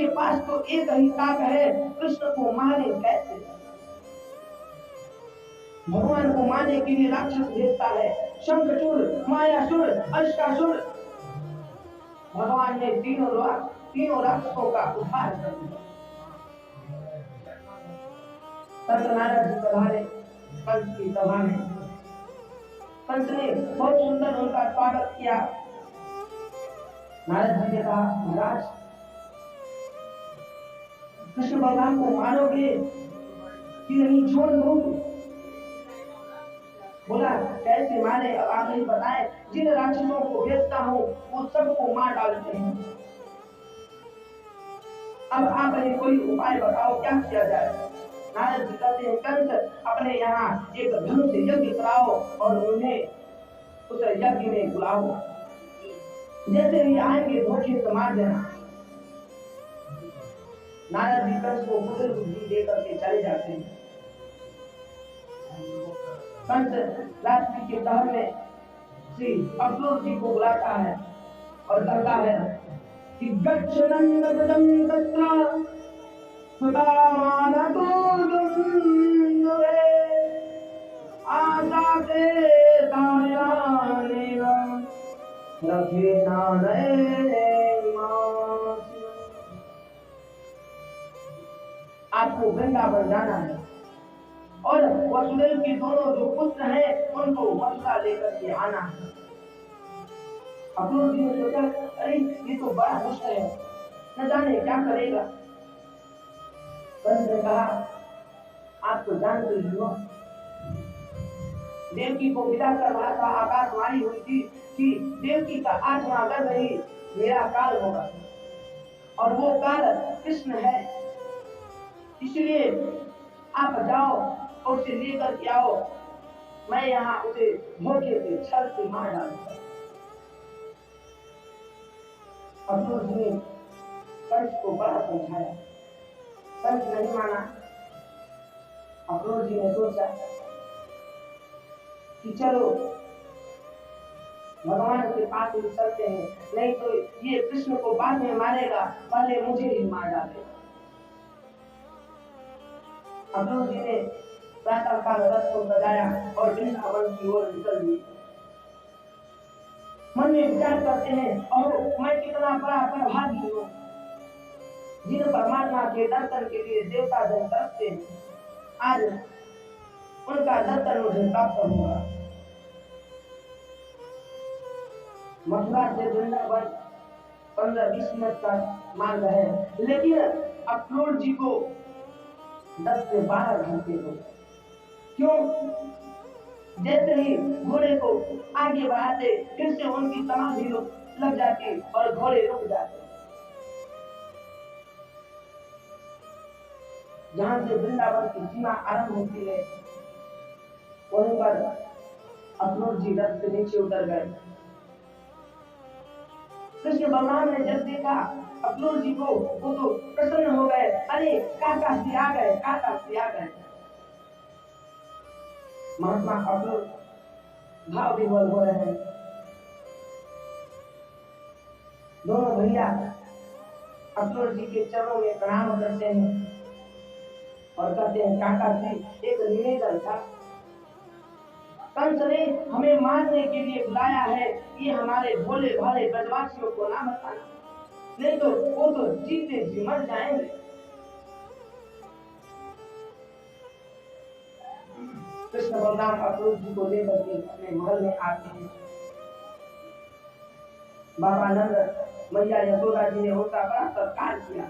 उसके पास तो एक ही ताक है, कृष्ण को मारे कैसे। भगवान को मारने के लिए राक्षस भेजता है, शंखचूड़, मायासुर, अष्टासुर। भगवान ने तीनों राक्षसों का उद्धार कर दिया। नारद जी पधारे कंस की सभा में। कंस ने बहुत सुंदर उनका स्वागत किया। नारद जी ने कहा, महाराज कृष्ण भगवान को मारोगे कि नहीं छोड़ दोगे? बोला कैसे मारे, अब आप नहीं बताए। जिन राक्षसों को भेजता हूँ वो सबको मार डालते हैं। अब आप कोई उपाय बताओ, क्या किया जाए? नारद जी कहते हैं, कंस अपने यहाँ एक धनुष यज्ञ कराओ और उन्हें उस यज्ञ में बुलाओ। जैसे ही आएंगे धोखे से मार देना। नारद जी कंस को बुजुर्ग बुद्धि देकर के चले जाते हैं। कंस रात्रि के पहर में श्री अक्रूर जी को बुलाता है और कहता है कि गच्छ नंदव्रजं तत्र सुदामानतो दुन्दुभे आसाते तायानेव रथेनानये मासि। आपको वृंदावन जाना है और वसुदेव के दोनों जो पुत्र हैं उनको मथुरा लेकर के आना है। अक्रूर जी ने सोचा, अरे ये तो बड़ा दुष्ट है, न जाने क्या करेगा। कंस ने कहा, आप तो जानते ही हो, देवकी को विदा कर रहा था, आकाशवाणी हुई थी कि देवकी का 8वां गर्भ ही मेरा काल होगा और वो काल कृष्ण है। इसलिए आप जाओ और उसे लेकर के आओ, मैं यहाँ उसे धोखे से छल से मार डालूंगा। अक्रूर जी ने कंस को बड़ा समझाया, कंस नहीं माना। अक्रूर जी ने सोचा कि चलो भगवान के पास ही चलते हैं, नहीं तो ये कृष्ण को बाद में मारेगा, पहले मुझे ही मार डालेगा। अक्रूर जी ने प्रातः काल रथ को सजाया और वृंदावन की ओर निकल दिए। मन में विचार करते हैं, और मैं कितना बड़ा प्रभागी हूँ, जिन परमात्मा के दर्शन के लिए देवता जन तरसते हैं, आज उनका दर्शन मुझे प्राप्त होगा। मथुरा से वृंदावन 15-20 मिनट का मार्ग है, लेकिन अक्रूर जी को 10 से 12 घंटे हो। क्यों? जैसे ही घोड़े को आगे बढ़ाते फिर से उनकी समाधि लग जाती और घोड़े रुक जाते। जहां से वृंदावन की सीमा आरंभ होती है वहीं पर अक्रूर जी रथ से नीचे उतर गए। कृष्ण भगवान ने जब देखा अक्रूर जी को, वो तो प्रसन्न हो गए। अरे काका से आ गए, काका से आ गए। महात्मा अक्रूर भाव विभोर हो रहे हैं। दोनों भैया अक्रूर जी के चरणों में प्रणाम करते हैं और कहते हैं, काका जी एक निवेदन था, कंस ने हमें मारने के लिए बुलाया है, ये हमारे भोले भाले ब्रजवासियों को ना बताना, नहीं तो वो तो जीते जी मर जाएंगे। कृष्ण बलराम अक्रूर जी को लेकर के अपने महल में आते हैं। बाबा नंद मैया यशोदा जी ने उनका बड़ा सत्कार किया।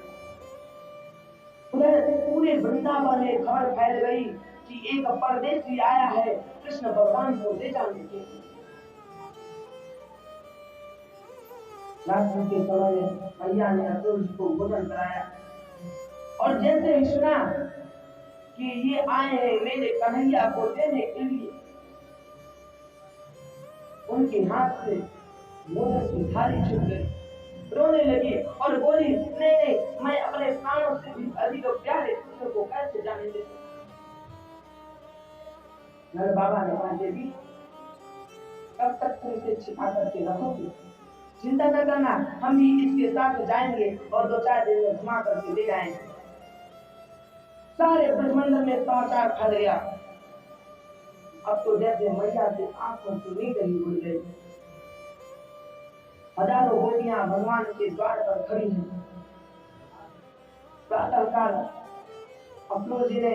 उधर पूरे वृंदावन में खबर फैल गई कि एक परदेशी आया है कृष्ण भगवान को ले जाने के लिए। रात्रि के समय में मैया ने अक्रूर जी को भोजन कराया और जैसे ही सुना कि ये आए हैं मेरे कन्हैया को देने के लिए, उनके हाथ से भोजन की थाली छूट गई, रोने लगी और बोली, नहीं नहीं, मैं अपने प्राणों से भी अधिक प्यारे कृष्ण को कैसे जाने दे सकती। बाबा ने कहा, देवी कब तक तुम इसे छिपा करके रखोगे? चिंता न करना, हम भी इसके साथ जाएंगे और 2-4 दिन में घुमा करके ले जाएंगे। सारे ब्रह्मांड में समाचार फैल गया। अब तो जैसे मैया से आंखों से नींद ही उड़ गई। हजारों गोपियां भगवान के द्वार पर खड़ी हैं। प्रातःकाल अखनूर जी ने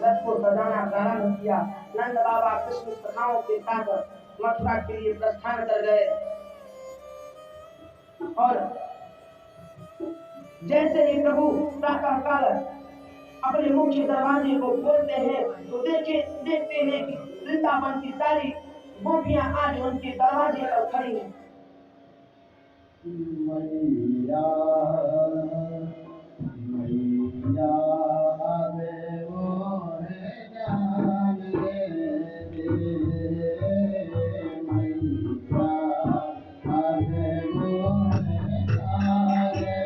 रथ को सजाना प्रारंभ किया। नंद बाबा कृष्ण सखाओं के साथ मथुरा के लिए प्रस्थान कर गए और जैसे ही प्रभु प्रातःकाल अपने मुख्य दरवाजे को खोलते हैं तो देखते हैं कि वृंदावन की सारी गोपियां आज उनके दरवाजे पर खड़ी हैं। मैया मैया आवे वो है जान रे मैया आवे वो है जान रे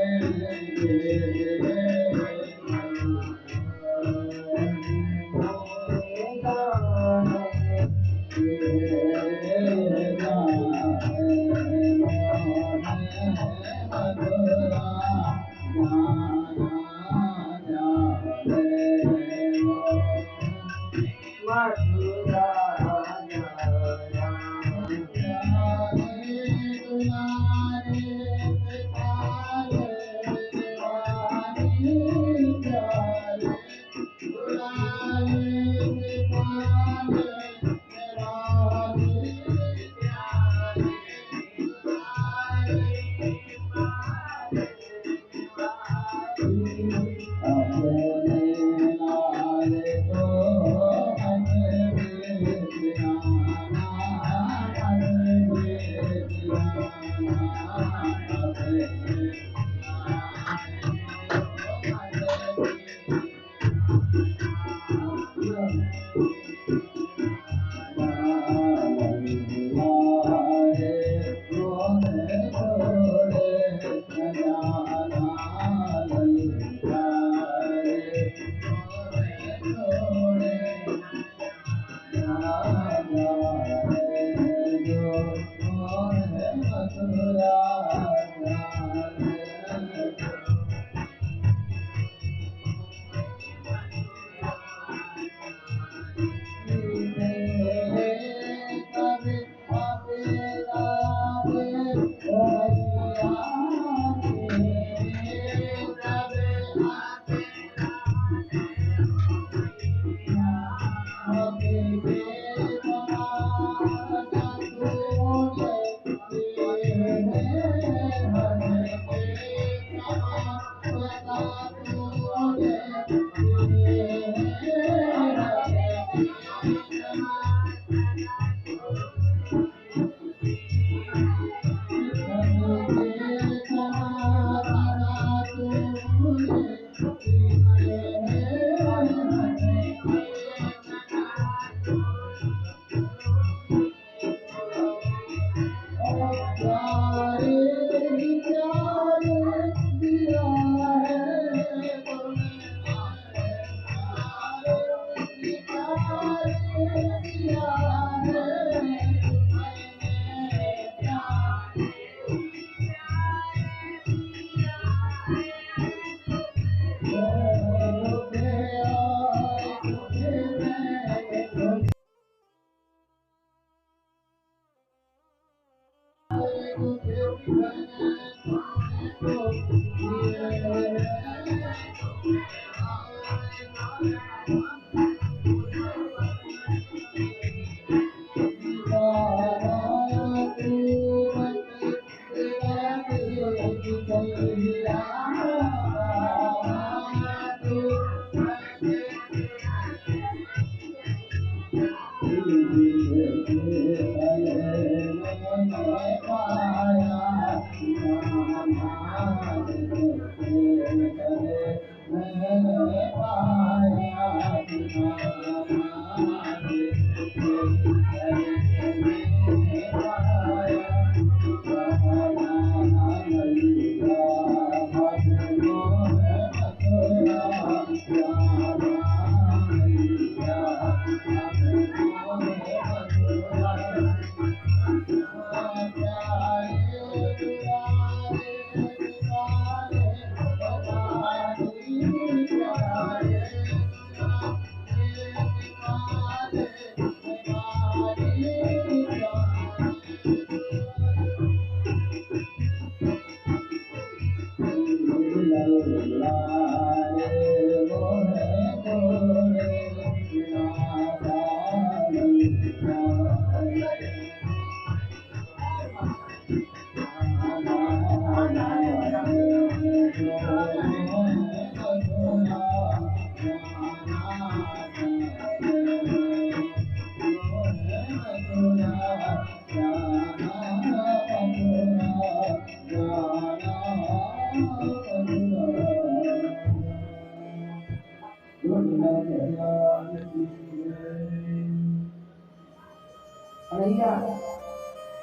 कन्हैया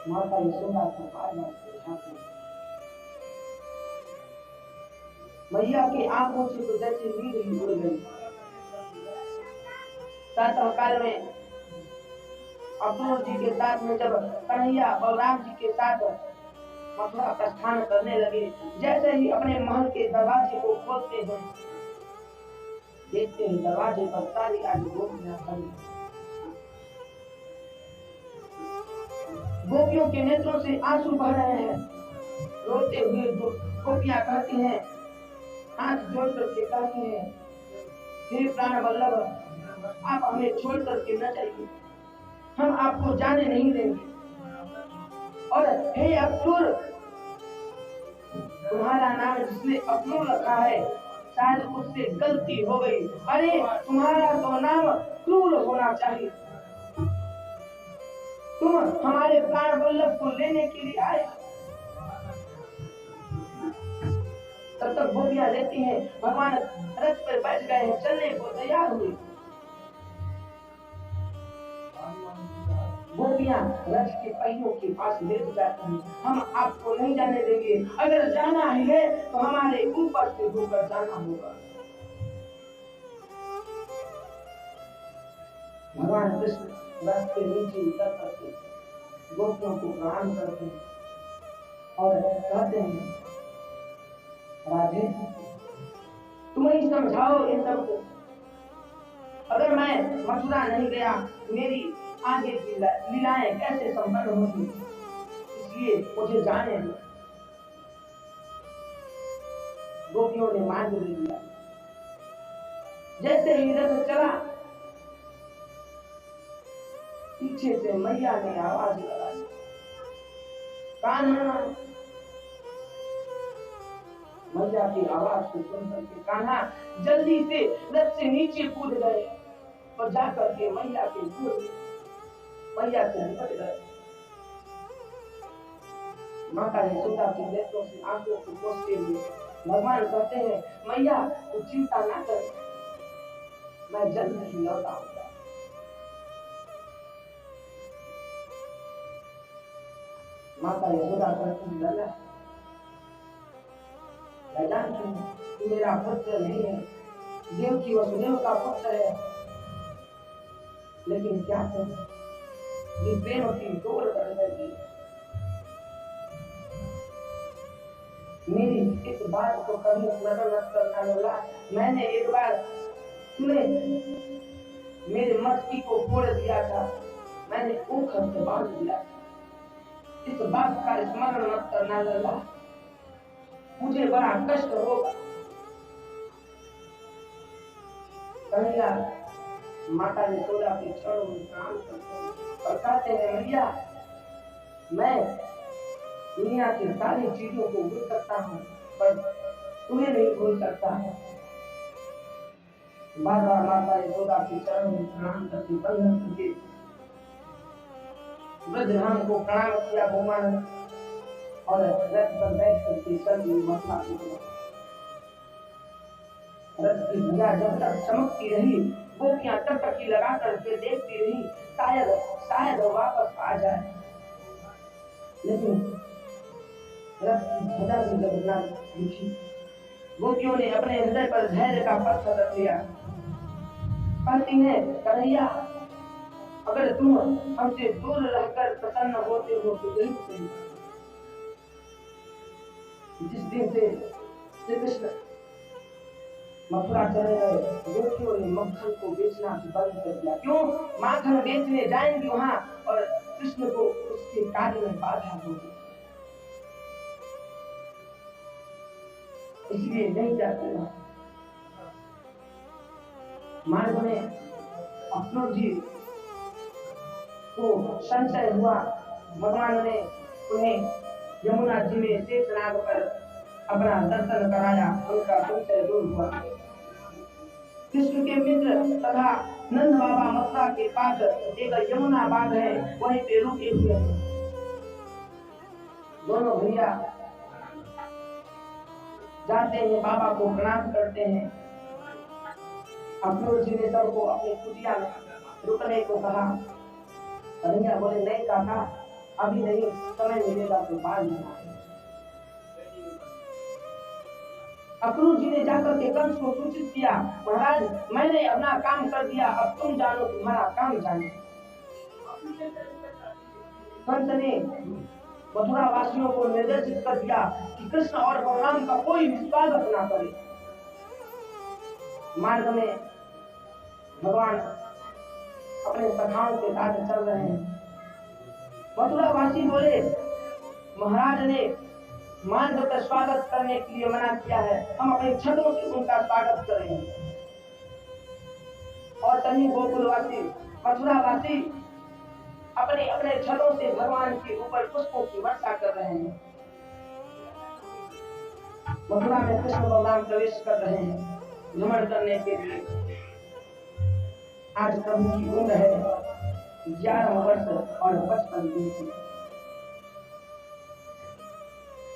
माता यशोदा को बार-बार समझाते हैं। मैया की आंखों से तो जैसे नींद ही उड़ गई। प्रातःकाल में अक्रूर जी के साथ में जब कन्हैया बलराम जी के साथ मथुरा प्रस्थान करने लगे, जैसे ही अपने महल के दरवाजे को खोलते हैं, देखते हैं दरवाजे पर सारी आज गोपियां खड़ी। गोपियों के नेत्रों से आंसू बह रहे हैं। रोते हुए गोपियां कहती हैं, हाथ जोड़ करके कहती हैं, हे प्राण वल्लभ, आप हमें छोड़ करके न जाइए, हम आपको जाने नहीं देंगे। और हे अक्रूर, तुम्हारा नाम जिसने अक्रूर रखा है, शायद उससे गलती हो गई। अरे तुम्हारा तो नाम क्रूर होना चाहिए। तुम हमारे प्राण वल्लभ को लेने के लिए आए। तब तक गोपियां लेती हैं, भगवान रथ पर बैठ गए हैं, चलने को तैयार हुए। गोपियां रथ के पहियों के पास लेट जाती हैं, हम आपको नहीं जाने देंगे, अगर जाना है तो हमारे ऊपर से होकर जाना होगा। भगवान कृष्ण रथ के नीचे उतर करके गोपियों को प्रणाम करते हैं और कहते हैं, राधे तुम ही समझाओ इन सबको, अगर मैं मथुरा नहीं गया मेरी आगे की लीलाएं कैसे संपन्न होंगी, इसलिए मुझे जाने दो। गोपियों ने मान ले लिया। जैसे ही रथ चला, पीछे से मैया ने आवाज लगाई, कान्हा। मैया की आवाज को सुनकर के कान्हा जल्दी से रथ से नीचे कूद गए और जाकर के मैया के गोद मैया से निकल गए। माता यशोदा के नेत्रों से आंखों को पोंछते हुए भगवान कहते हैं, मैया तू चिंता ना कर, मैं जल्द ही लौट आऊंगा। माता यशोदा कहती है, लला मैं जानती हूँ तू मेरा पुत्र नहीं है, देवकी वसुदेव का पुत्र है, लेकिन क्या करूं, ये प्रेम की डोर बढ़ गई। मेरी इस बात को कभी स्मरण मत करना लला। मैंने एक बार तुम्हें मेरे मटकी को फोड़ दिया था, मैंने ऊखर से बांध दिया था। इस बात का स्मरण मत करना लला, मुझे बड़ा कष्ट होगा। कन्हैया माता यशोदा के चरणों में प्रणाम करते हैं और कहते हैं, मैया मैं दुनिया की सारी चीजों को भूल सकता हूँ पर तुम्हें नहीं भूल सकता। बार बार माता यशोदा के चरणों में प्रणाम करके बंधन करके ब्रजधाम को प्रणाम किया भगवान और रथ पर बैठ करके चल दिए मथुरा की तरफ। रथ की ध्वजा जब तक चमकती रही, गोपियां टकटकी लगा करके देखती रही, शायद वापस आ जाए, लेकिन रथ की ध्वजा भी जब ना दिखी, गोपियों ने अपने हृदय पर धैर्य का पत्थर रख लिया। कहती है, कन्हैया अगर तुम हमसे दूर रहकर प्रसन्न होते हो तो यही सही। जिस दिन से श्री कृष्ण मथुरा चले गए, गोपियों ने मक्खन को बेचना बंद कर दिया। क्यों? माखन बेचने जाएंगे वहां और कृष्ण को उसके कार्य में बाधा होगी, इसलिए नहीं जाते। मार्ग में अक्रूर जी को संशय हुआ, भगवान ने उन्हें यमुना जी में शेषनाग पर अपना दर्शन कराया, उनका संशय दूर हुआ। कृष्ण के मित्र तथा नंद बाबा मथुरा के पास एक यमुना बाग है, वहीं पे रुके हुए हैं। दोनों भैया जाते हैं, बाबा को प्रणाम करते हैं अक्रूर जी ने सबको अपनी कुटिया में रुकने को कहा। कन्हैया बोले नहीं काका, अभी नहीं, समय मिलेगा तो बाद में। अक्रूर जी ने जाकर के कंस को सूचित किया, महाराज मैंने अपना काम कर दिया, अब तुम जानो तुम्हारा काम जाने। कंस ने मथुरा वासियों को निर्देशित कर दिया कि कृष्ण और बलराम का कोई भी स्वागत ना करे। मार्ग में भगवान अपने सखाओं के साथ चल रहे हैं। मथुरा वासी बोले महाराज ने मार्ग का स्वागत करने के लिए मना किया है, हम अपने छतों से उनका स्वागत करेंगे। और तभी गोकुलवासी मथुरावासी अपने अपने छतों से भगवान के ऊपर पुष्पों की वर्षा कर रहे हैं। मथुरा में कृष्ण भगवान प्रवेश कर रहे हैं भ्रमण करने के लिए। आज प्रभु की उम्र है 11 वर्ष और 55 दिन की।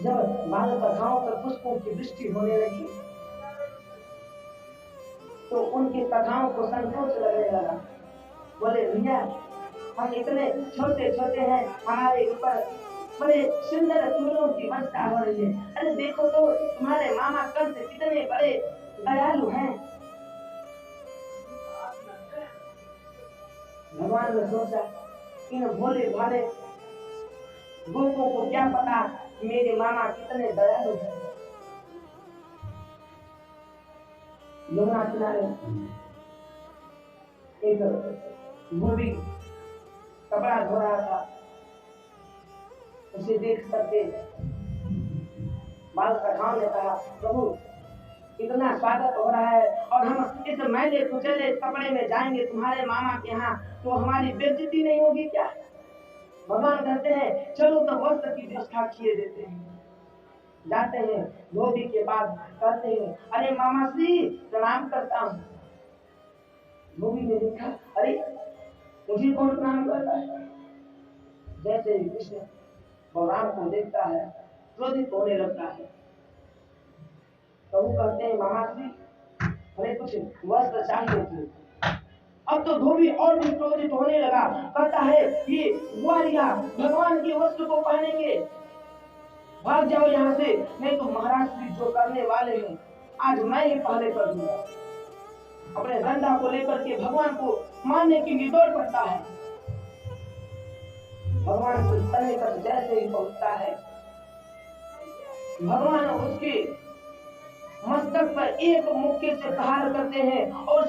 जब बाल कथाओं पर पुष्पों की वृष्टि होने लगी तो उनकी कथाओं को संतोष लगने लगा। बोले भैया हम इतने छोटे छोटे हैं, हमारे ऊपर बड़े सुंदर फूलों की वर्षा हो रही है। अरे देखो तो तुम्हारे मामा कंस कितने बड़े दयालु हैं। भगवान ने सोचा इन भोले भाले गोपों को क्या पता कि मेरे मामा कितने दयालु हैं। यमुना किनारे एक बूढ़ी कपड़ा धो रहा था, उसे देख करके बाल सखाओं ने कहा प्रभु इतना स्वागत हो रहा है और हम इस मैले कुचले कपड़े में जाएंगे तुम्हारे मामा के यहाँ तो हमारी बेइज्जती नहीं होगी क्या? भगवान कहते हैं चलो तो वस्त्र की व्यवस्था किए देते हैं। जाते हैं धोबी के पास, कहते हैं अरे मामा श्री प्रणाम करता हूँ। धोबी ने देखा अरे मुझे कौन प्रणाम करता है। जैसे ही कृष्ण बलराम को देखता है क्रोधित होने लगता है। प्रभु कहते हैं मामा श्री हमें कुछ वस्त्र चाहिए थे। अब तो धोबी और भी क्रोधित होने लगा, कहता है ये ग्वालिया भगवान के वस्त्र को पहनेंगे, भाग जाओ यहाँ से, नहीं तो महाराज श्री जो करने वाले हैं आज मैं ही पहले कर दूंगा। अपने डंडा को लेकर के भगवान को मारने की लिए दौड़ पड़ता है। भगवान के सन्निकट जैसे ही पहुंचता है भगवान उसके मस्तक पर एक मुक्के से प्रहार करते हैं और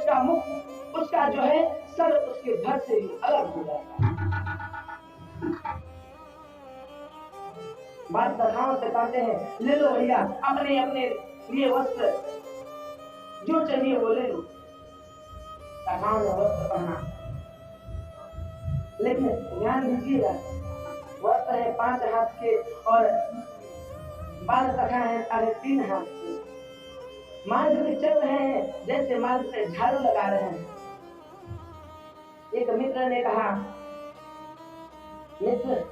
उसका जो है सर उसके धड़ से ही अलग हो जाता है। बात कथाओं से कहते हैं ले लो भैया अपने अपने लिए वस्त्र जो चाहिए वो ले लो। कथाओं ने वस्त्र पहना, लेकिन ध्यान दीजिएगा वस्त्र है 5 हाथ के और बाल सखा है 3.5 हाथ के। मार्ग में चल रहे हैं जैसे मार्ग पे झाड़ू लगा रहे हैं। एक मित्र ने कहा मित्र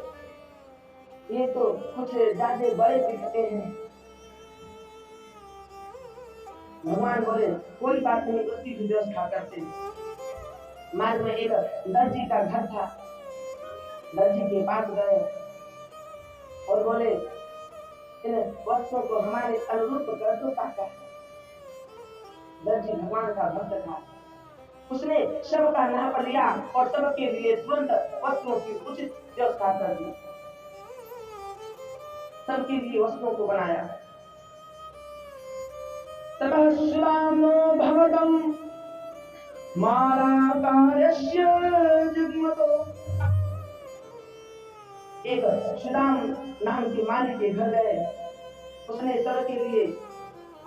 ये तो कुछ ज्यादा बड़े दिखते हैं। भगवान बोले कोई बात नहीं, उसकी भी व्यवस्था करते। मार्ग में एक दर्जी का घर था। दर्जी के पास गए और बोले इन वस्त्रों को हमारे अनुरूप कर दो काका। दर्जी भगवान का भक्त था, उसने सबका नाप लिया और सबके लिए तुरंत वस्त्रों की उचित व्यवस्था कर दी। सबके लिए वस्त्रों को बनाया। ततः श्रीराम भगवतं मालाकार्यस्य जिग्मतो। एक श्रीराम नाम के माली के घर गए, उसने सबके लिए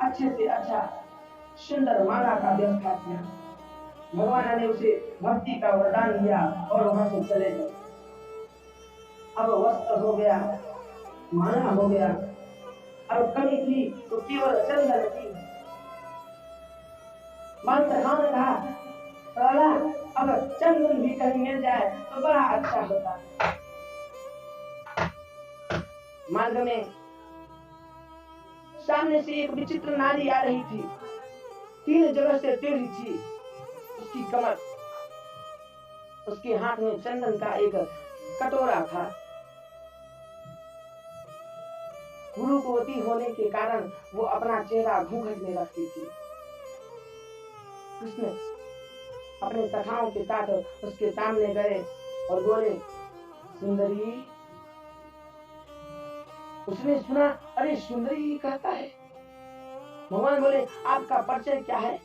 अच्छे से अच्छा सुंदर माला का व्यवस्था किया। भगवान ने उसे भक्ति का वरदान दिया और वहां से चले गए। अब वस्त्र हो गया, माला हो गया, अब कमी थी तो केवल चंदन थी। मानसखान ने कहा प्रहला अब चंदन भी कहीं मिल जाए तो बड़ा अच्छा होता। मार्ग में सामने से एक विचित्र नारी आ रही थी, 3 जगह से टेढ़ी थी, उसकी कमर, उसके हाथ में चंदन का एक कटोरा था। गुरुवती होने के कारण वो अपना चेहरा घूंघट में रखती थी। कृष्ण अपने सखाओं के साथ उसके सामने गए और बोले, सुंदरी। उसने सुना, अरे सुंदरी कहता है। भगवान बोले, आपका परिचय क्या है?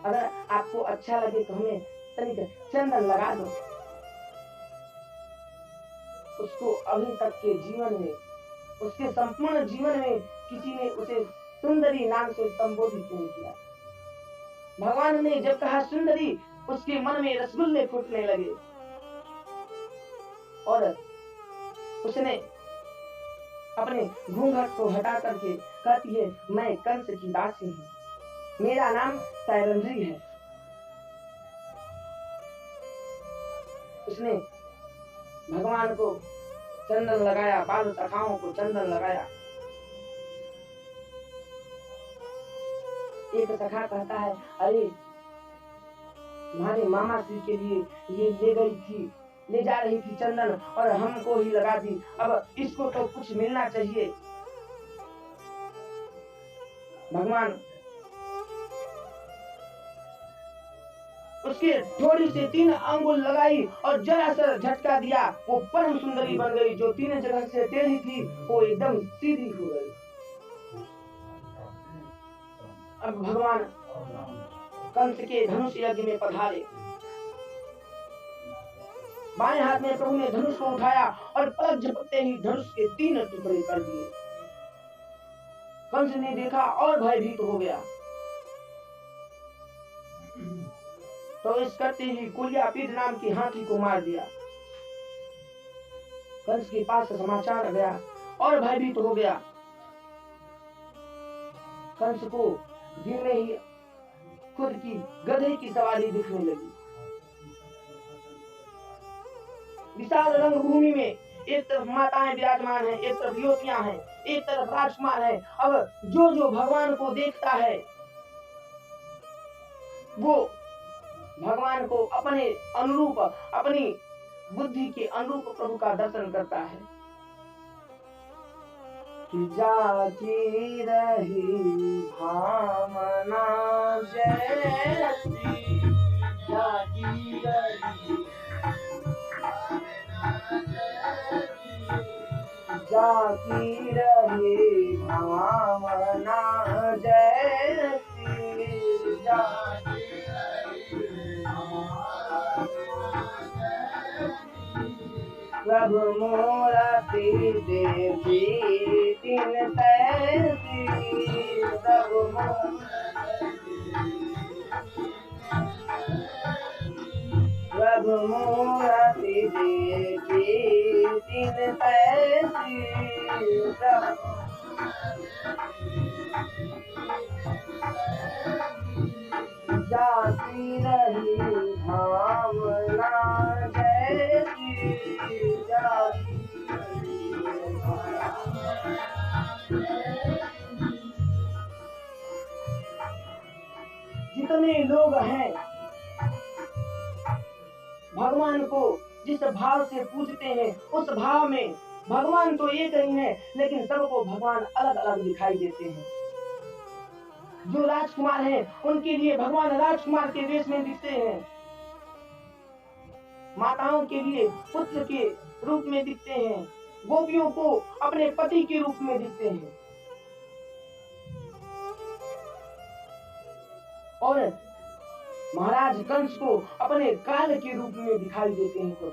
अगर आपको अच्छा लगे तो हमें तनिक चंदन लगा दो। उसको अभी तक के जीवन में, उसके संपूर्ण जीवन में किसी ने उसे सुंदरी नाम से संबोधित नहीं किया। भगवान ने जब कहा सुंदरी, उसके मन में रसगुल्ले फूटने लगे और उसने अपने घूंघट को हटा करके कहती है, मैं कंस की दासी हूँ, मेरा नाम सैरंध्री है। उसने भगवान को चंदन लगाया, बाल सखाओं को चंदन लगाया। एक सखा कहता है, अरे तुम्हारे मामा श्री के लिए ये ले जा रही थी चंदन और हमको ही लगा दी, अब इसको तो कुछ मिलना चाहिए। भगवान उसके थोड़ी से 3 अंगुल लगाई और जरा सा झटका दिया, वो परम सुंदरी बन गई। जो 3 जगह से टेढ़ी थी वो एकदम सीधी हो गई। अब भगवान कंस के धनुष यज्ञ में पधारे। बाएं हाथ में प्रभु ने धनुष को उठाया और पलक झपकते ही धनुष के 3 टुकड़े कर दिए। कंस ने देखा और भयभीत हो गया। तो इस करते ही कुलियापीड नाम की हाथी को मार दिया। कंस के पास समाचार गया और भयभीत हो गया। कंस को दिन में ही खुद की गधे की सवारी दिखने लगी। विशाल रंगभूमि में एक तरफ माताएं विराजमान हैं, एक तरफ युवतियां हैं, एक तरफ राजकुमार हैं। अब जो जो भगवान को देखता है वो भगवान को अपने अनुरूप, अपनी बुद्धि के अनुरूप प्रभु का दर्शन करता है। जाती रही भावना जैसी, जाती रही, जाती रही भावना जैसी, जाती प्रभु मूर्ति देखी तीन तैसी, प्रभु मूर्ति देखी तीन तैसी, जाती रही भावना जैसी, जाती जितने लोग हैं भगवान को जिस भाव से पूजते हैं, उस भाव में भगवान तो एक ही है, लेकिन सबको भगवान अलग अलग दिखाई देते हैं। जो राजकुमार हैं उनके लिए भगवान राजकुमार के वेश में दिखते हैं, माताओं के लिए पुत्र के रूप में दिखते हैं, गोपियों को अपने पति के रूप में दिखते हैं, और महाराज कंस को अपने काल के रूप में दिखाई देते हैं। तो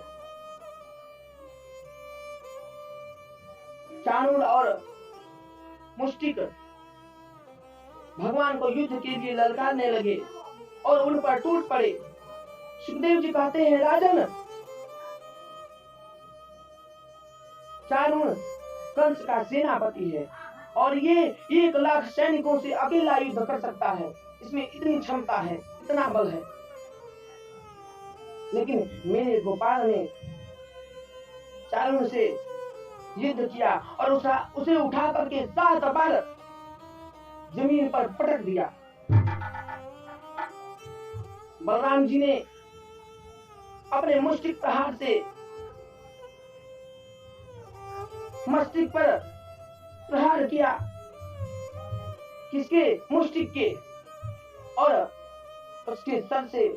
चाणूर और मुष्टिक भगवान को युद्ध के लिए ललकारने लगे और उन पर टूट पड़े। सुखदेव जी कहते हैं, राजन, चाणूर कंस का सेनापति है और ये 1 लाख सैनिकों से अकेला युद्ध कर सकता है, इसमें इतनी क्षमता है, इतना बल है। लेकिन मेरे गोपाल ने चाणूर से युद्ध किया और उसे उठा करके 7 बार जमीन पर पटक दिया। बलराम जी ने अपने मुष्टिक प्रहार से मस्तिष्क पर प्रहार किया, किसके? मुष्टिक के, और उसके सर से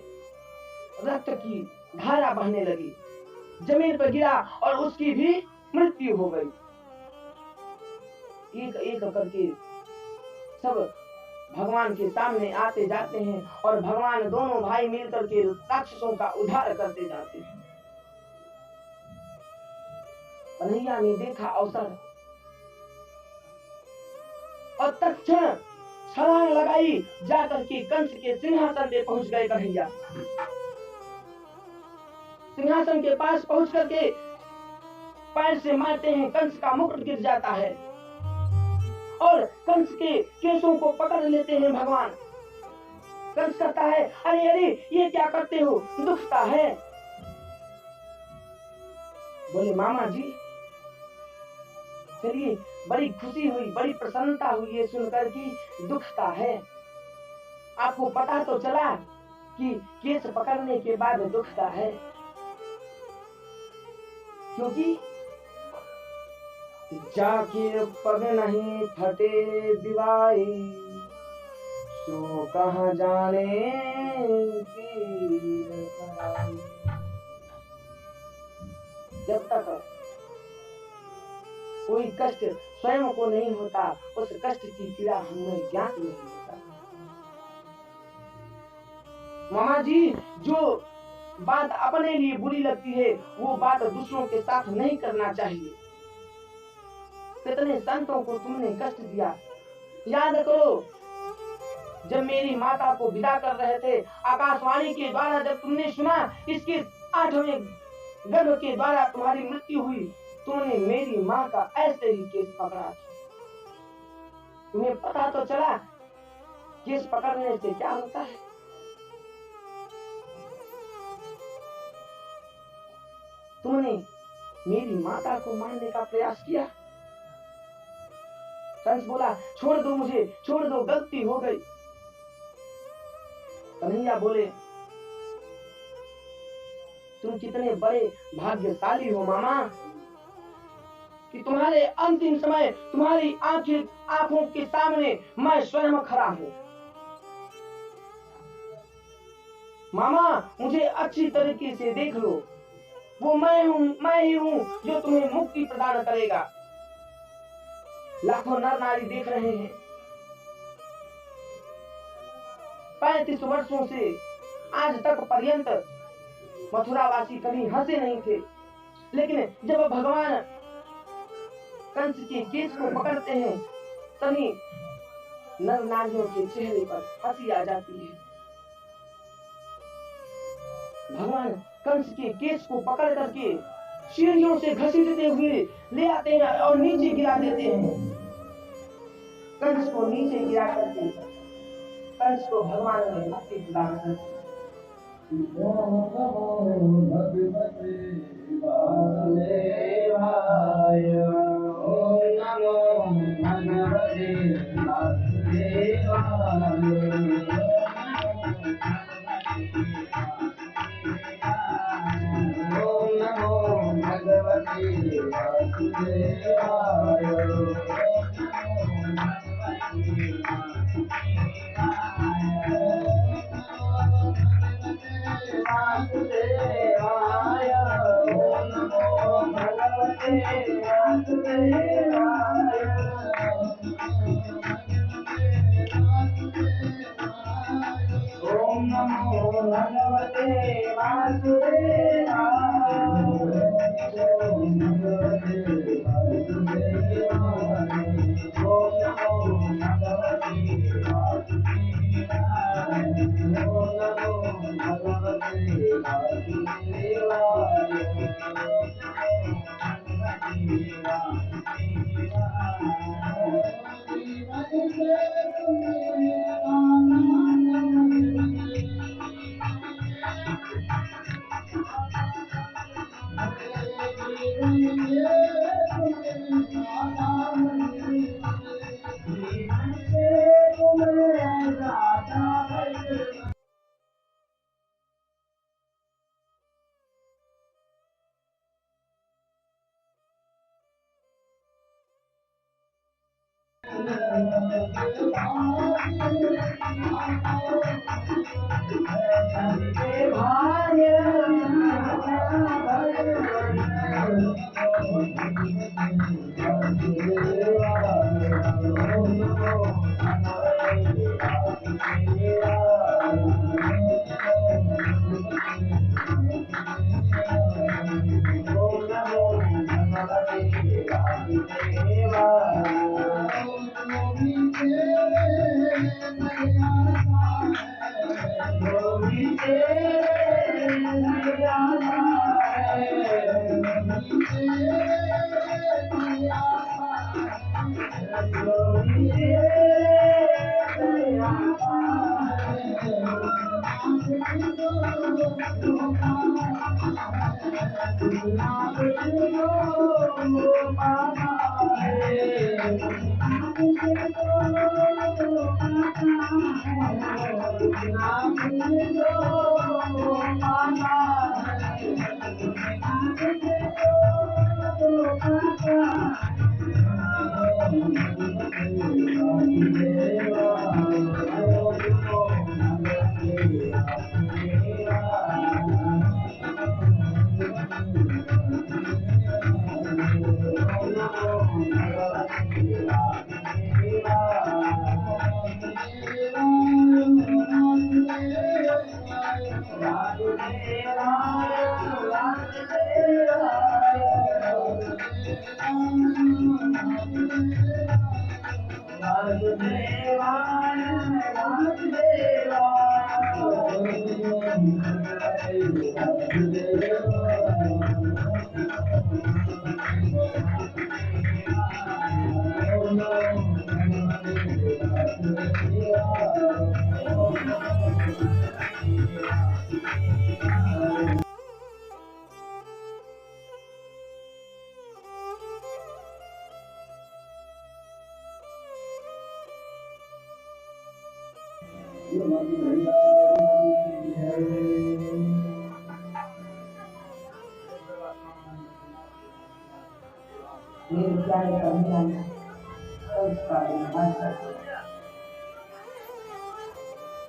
रक्त की धारा बहने लगी, जमीन पर गिरा और उसकी भी मृत्यु हो गई। एक एक करके सब भगवान के सामने आते जाते हैं और भगवान दोनों भाई मिलकर के राक्षसों का उद्धार करते जाते हैं। कन्हैया ने देखा अवसर और तत्क्षण छलांग लगाई, जाकर के कंस के सिंहासन पे पहुंच गए कन्हैया। सिंहासन के पास पहुंच करके पैर से मारते हैं, कंस का मुकुट गिर जाता है और कंस के केशों को पकड़ लेते हैं भगवान। कंस कहता है, अरे अरे ये क्या करते हो, दुखता है। बोले मामा जी चलिए, बड़ी खुशी हुई, बड़ी प्रसन्नता हुई ये सुनकर कि दुखता है। आपको पता तो चला कि केस पकड़ने के बाद दुखता है, क्योंकि जाके पग नहीं फटे दिवाई, सो कहाँ जाने पीर पराई। जब तक कोई कष्ट स्वयं को नहीं होता, उस कष्ट की पीड़ा हमें ज्ञात नहीं होता। मामा जी, जो बात अपने लिए बुरी लगती है वो बात दूसरों के साथ नहीं करना चाहिए। कितने संतों को तुमने कष्ट दिया, याद करो जब मेरी माता को विदा कर रहे थे, आकाशवाणी के द्वारा जब तुमने सुना इसके 8वें गर्भ के द्वारा तुम्हारी मृत्यु हुई, तुमने मेरी माँ का ऐसे ही केस पकड़ा था। तुम्हें पता तो चला केस पकड़ने से क्या होता है। तुमने मेरी माता को मारने का प्रयास किया। कंस बोला, छोड़ दो मुझे, छोड़ दो, गलती हो गई। कन्हैया बोले, तुम कितने बड़े भाग्यशाली हो मामा कि तुम्हारे अंतिम समय तुम्हारी आंखों के सामने मैं स्वयं खड़ा हूं। मामा मुझे अच्छी तरीके से देख लो, वो मैं ही हूं जो तुम्हें मुक्ति प्रदान करेगा। लाखों नर नारी देख रहे हैं। 35 वर्षों से आज तक पर्यंत मथुरावासी कभी हंसे नहीं थे, लेकिन जब भगवान कंस के केस को पकड़ते हैं तभी नर नारियों के चेहरे पर हंसी आ जाती है। भगवान कंस के केस को पकड़ करके सीढ़ियों से घसीटते हुए ले आते हैं और नीचे गिरा देते हैं। कंस को नीचे गिरा करके कंस को भगवान ने मुक्ति प्रदान कर दी।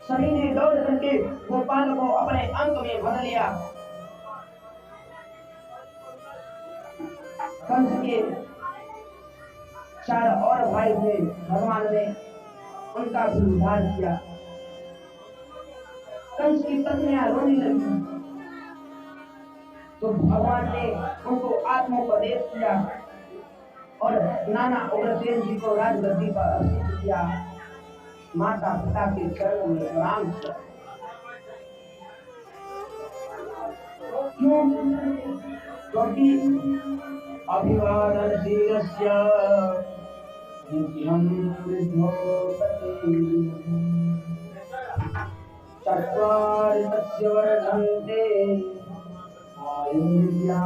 सभी ने दौड़ करके गोपाल को अपने अंक में भर लिया। कंस के 4 और भाई थे, भगवान ने उनका भी उद्धार किया। कंस की पत्नियां रोने लगी तो भगवान ने उनको आत्मोपदेश किया और नाना उग्रसेन जी को राजगद्दी पर अभिषेक किया, माता पिता के चरणों में प्रणाम किया। क्यों? क्योंकि अभिवादनशीलस्य नित्यं वृद्धोपते चत्वारि तस्य वर्धन्ते आयुर्विद्या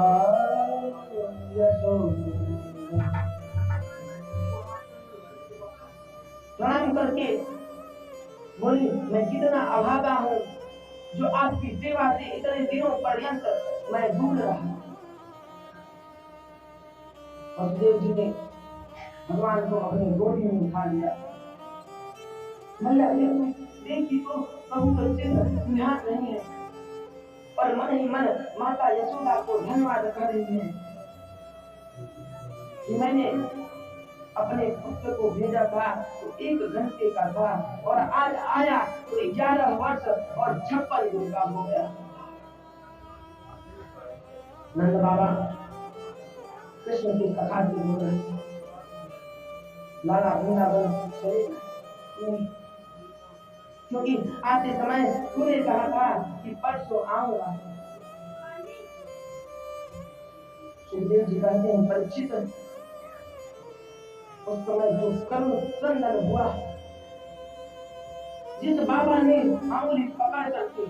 यशो। प्रणाम करके बोली, मैं कितना अभागा हूँ जो आपकी सेवा से इतने दिनों पर्यंत मैं दूर रहा। वसुदेव जी ने भगवान को अपने गोदी में उठा लिया। मैया देखी तो प्रभु का चिन्ह यहाँ नहीं है, और मन ही मन माता यशोदा को धन्यवाद कर रही है कि मैंने अपने पुत्र को भेजा था तो 1 घंटे का था और आज आया तो 11 वर्ष और 56 दिन का हो गया। नंद बाबा कृष्ण की कथा से बोल रहे, लाला वृंदावन चले नहीं, क्योंकि आते समय तूने कहा था कि परसों आऊंगा। सुखदेव जी कहते हैं, परीक्षित उस समय जो कर्म संदन हुआ, जिस बाबा ने आंगुली पकड़ करके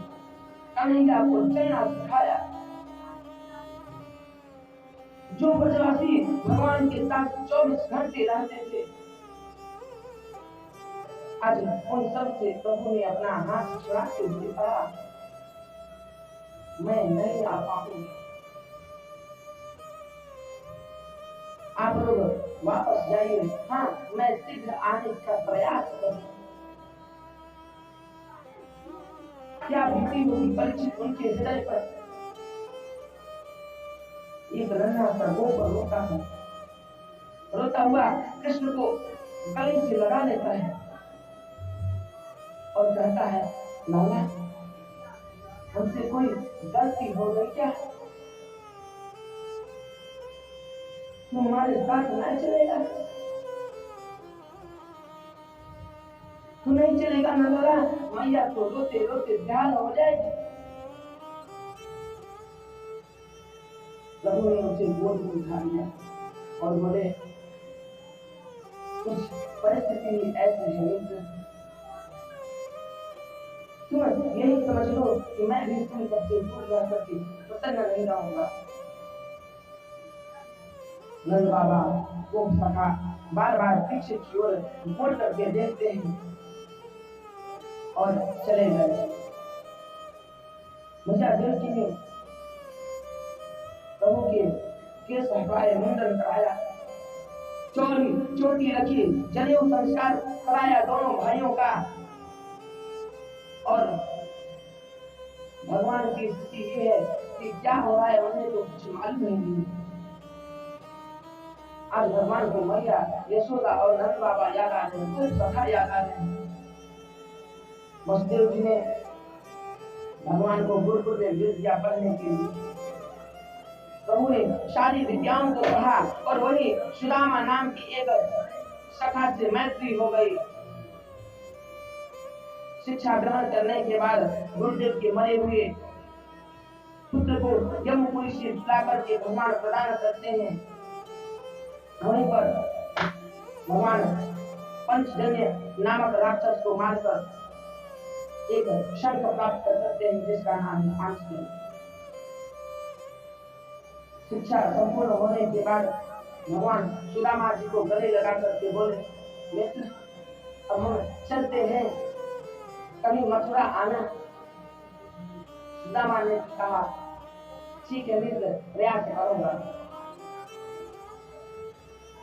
कन्हैया को चलना सिखाया, जो ब्रजवासी भगवान के साथ 24 घंटे रहते थे, आज उन सब से प्रभु ने अपना हाथ छुड़ा के दिखाया, मैं नहीं आ पाऊंगा। आप लोग वापस जाइए। हाँ, मैं शीघ्र आने का प्रयास करूँ। क्या बीती होगी परीक्षित उनके हृदय पर। एक नन्हा सा गोप रोता है, रोता हुआ कृष्ण को गले से लगा लेता है और कहता है, लाला हमसे कोई गलती हो गई क्या? तू हमारे साथ नहीं चलेगा? तू नहीं चलेगा ना लाला? मैया तो रोते रोते ध्यान हो जाएगी। प्रभु ने उसे गोद में उठा लिया और बोले, कुछ परिस्थिति ऐसी है, तुम यही समझ लो कि मैं भी तुम सबसे दूर रह करके प्रसन्न नहीं रहूंगा। नंद बाबा को सखा बार बार पीछे की ओर मुड़ करके देखते हैं और चले गए। मुझे दिल की ने प्रभु के केस हटाए, मुंडन कराया, चोटी रखी, जनेऊ संस्कार कराया दोनों भाइयों का। और भगवान की स्थिति ये है कि क्या हो रहा है उन्हें तो कुछ मालूम नहीं। आज भगवान को मैया यशोदा और नंद बाबा याद आ रहे हैं, कुछ सखा याद आ रहे हैं। वसुदेव जी ने भगवान को गुरुकुल में भेज दिया पढ़ने के लिए। प्रभु ने सारी विद्याओं को पढ़ा और वही सुदामा नाम की एक सखा से मैत्री हो गई। शिक्षा ग्रहण करने के बाद गुरुदेव के मरे हुए पुत्र को यमुपुरी से ला करके भगवान प्रदान करते हैं। वहीं पर भगवान पंचजन्य नामक राक्षस को मारकर एक शंख प्राप्त कर सकते हैं जिसका नाम है पांचजन्य। शिक्षा संपूर्ण होने के बाद भगवान सुदामा जी को गले लगा करके बोले, मित्र अब हम चलते हैं, कभी मथुरा आना। सुदामा ने कहा, ठीक है मित्र, प्रयास करूंगा।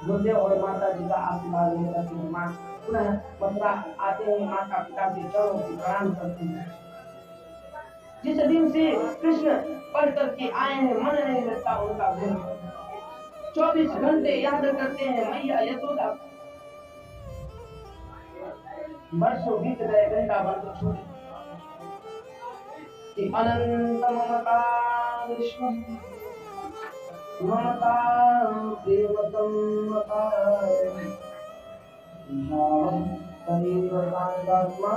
गुरुदेव और माता जी का आशीर्वाद लेकर के भगवान पुनः मथुरा आते हैं, माता पिता के चरणों से प्रणाम करते हैं। जिस दिन से कृष्ण पढ़ करके आए हैं, मन नहीं लगता उनका गुण। 24 घंटे याद करते हैं मैया यशोदा। वर्षों बीत गए, वृंदावन को छोड़ कि अनंत ममता विश्व ममता प्रेमतम मता भावं तमेव कांतात्मा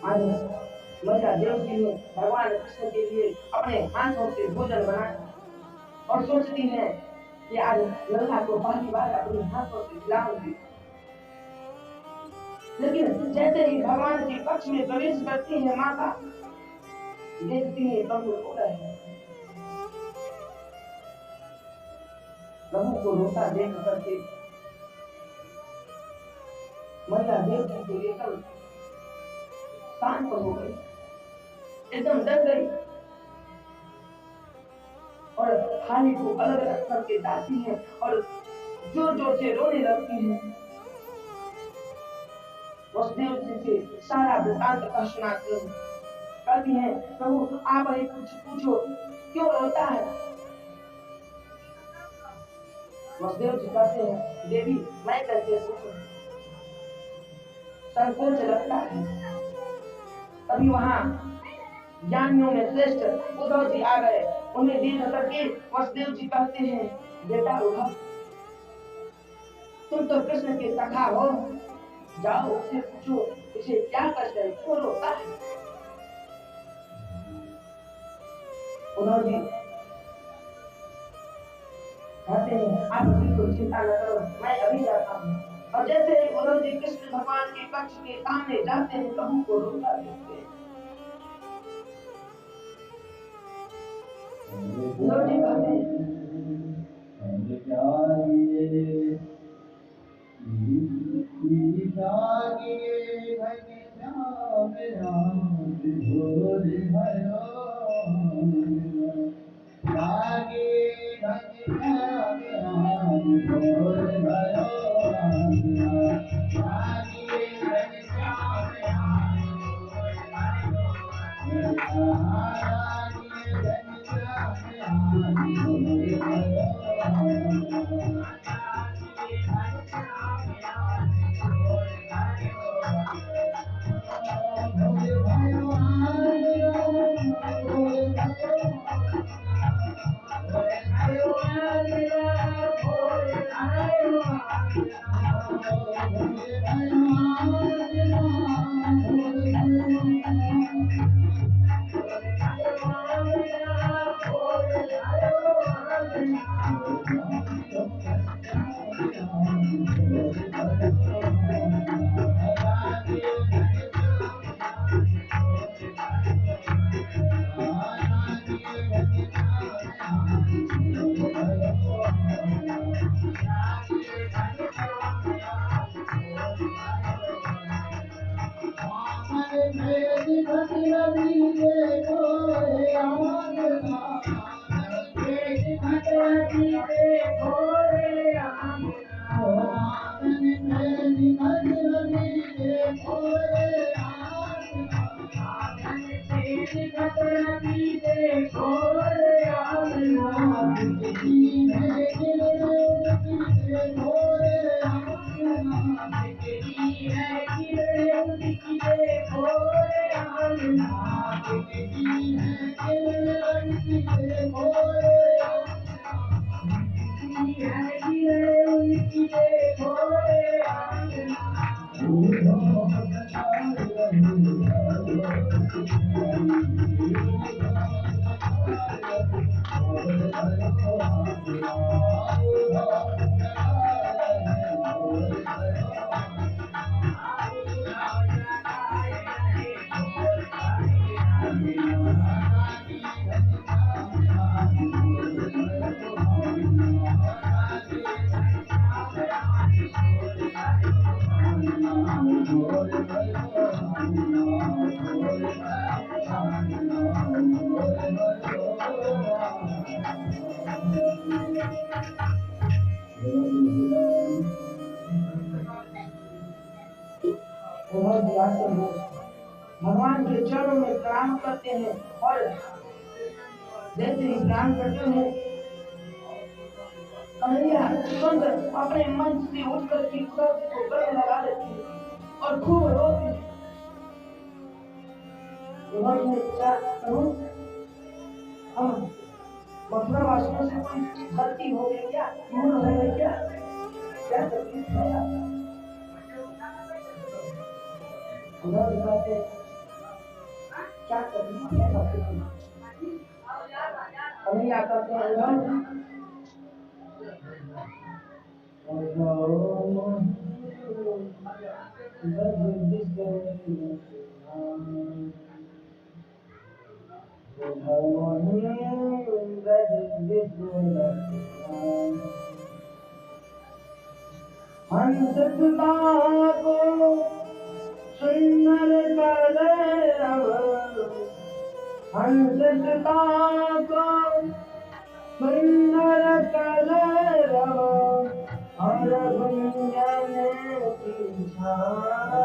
आज मैया देव जी ने भगवान कृष्ण के लिए अपने हाथों से भोजन बनाया और सोचती है कि आज लल्ला को पहली बार अपने हाथों से खिलाऊंगी। लेकिन जैसे ही भगवान के कक्ष में प्रवेश करती है माता, देखती है प्रभु रो रहे हैं। प्रभु को रोता देख करके मैया देव जी को लेकर शांत हो गई, एकदम डर गई और थाली को अलग रख करके जाती है और जोर जोर से रोने लगती है। वसुदेव जी से सारा वृतांत का सुनाती है, कहती है, प्रभु आप ही कुछ पूछो, क्यों रोता है? वसुदेव जी कहते हैं, देवी मैं कैसे पूछूं, संकोच लगता है। तभी वहां ज्ञानियों में श्रेष्ठ उद्धव जी आ गए। उन्हें देख करके वसुदेव जी कहते हैं, बेटा उद्धव, तुम तो कृष्ण के सखा हो, जाओ उससे पूछो उसे क्या कष्ट है, क्यों रोता है। उद्धव जी कहते हैं, आप बिल्कुल चिंता न करो, मैं अभी जाता हूँ। और जैसे ही उद्धव जी कृष्ण भगवान के कक्ष के सामने जाते हैं, प्रभु को रोता देखते हैं। उद्धव जी कहते हैं, भगवान के चरणों में प्रणाम करते हैं और जैसे ही प्रणाम करते हैं कन्हैया तुरंत अपने मन से उठकर के तुरंत को गले लगा लेती है और खूब रोती है। क्या करूं? हम मथुरा वासियों से कोई गलती हो गई क्या? भूल हो गई क्या? क्या तकलीफ है? उधर दिखाते क्या तकलीफ है? कन्हैया करते हैं हंसता को सुंदर कलरव हंसता को सुंदर कलरव और गुंजन की हंसता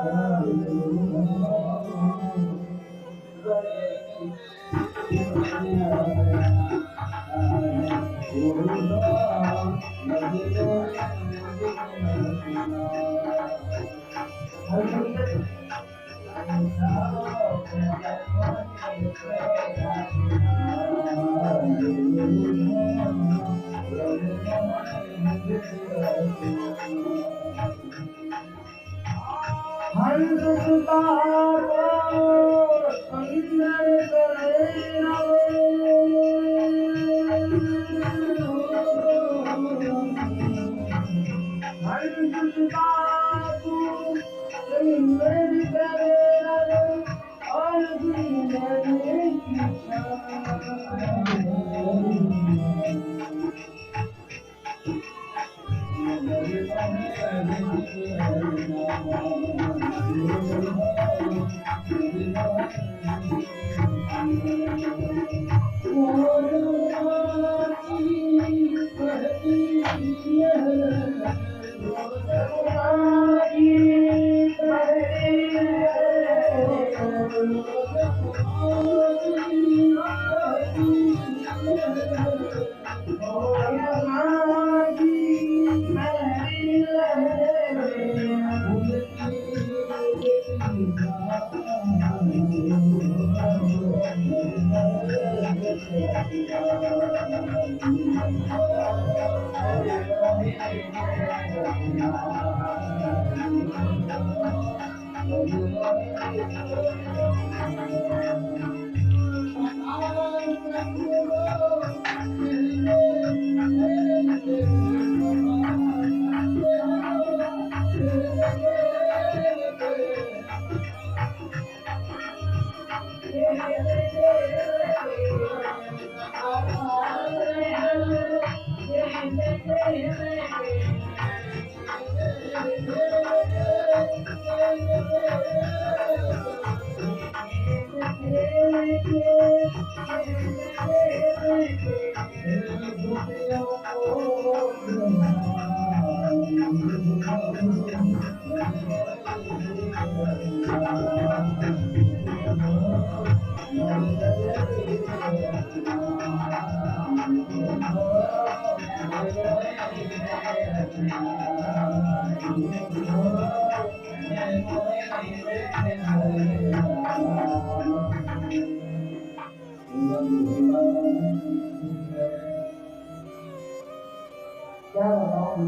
क्या बताऊं,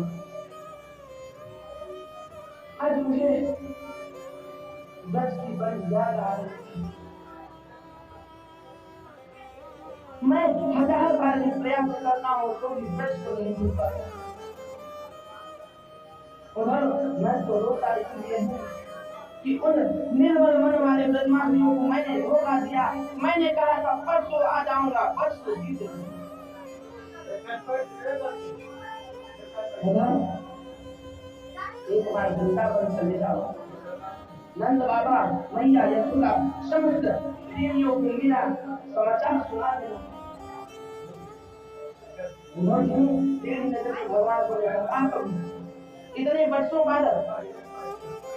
आज मुझे ब्रज की बड़ी याद आ रही थी। मैं हजार बार भी प्रयास करता हूँ तो भी ब्रज को नहीं भूल पाता। उधर मैं तो रोता इसलिए हूँ कि उन निर्मल मन वाले ब्रजवासियों को मैंने धोखा दिया। मैंने कहा था परसों आ जाऊंगा, परसों बीत गया। एक बार वृंदावन चले जाओ, नंद बाबा, मैया यशोदा, समस्त देवियों को मेरा समाचार सुना देना। उन्होंने तेरी नजरें भगवान को लेकर इतने वर्षों बाद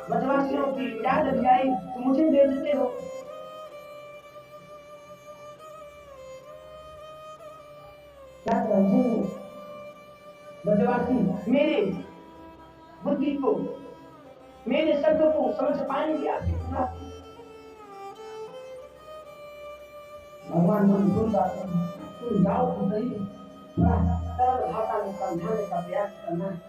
ब्रजवासियों की याद भी आई तो मुझे भेजते हो। क्या समझेंगे ब्रजवासी मेरे बुद्धि को, मेरे शब्द को समझ पाएंगे? आपकी भगवान मन सुन पाते हैं, तुम जाओ तो सही, थोड़ा सरल भाषा में समझाने का प्रयास करना है।